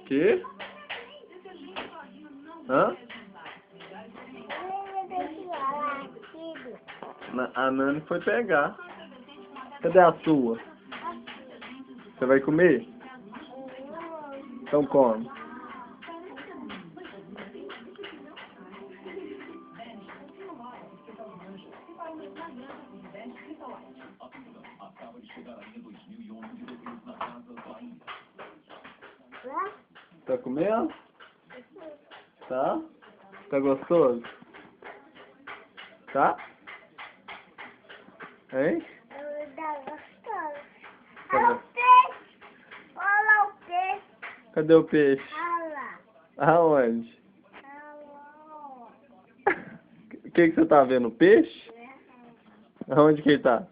Quê? Hã? A Nani foi pegar. Cadê a sua? Você vai comer? Então come. Tá comendo? Tá? Tá gostoso? Tá? Hein? Tá gostoso. Olha o peixe. Olha o peixe. Cadê o peixe? Olha lá. Aonde? Olha lá. O que você tá vendo? Peixe? Aonde que ele tá?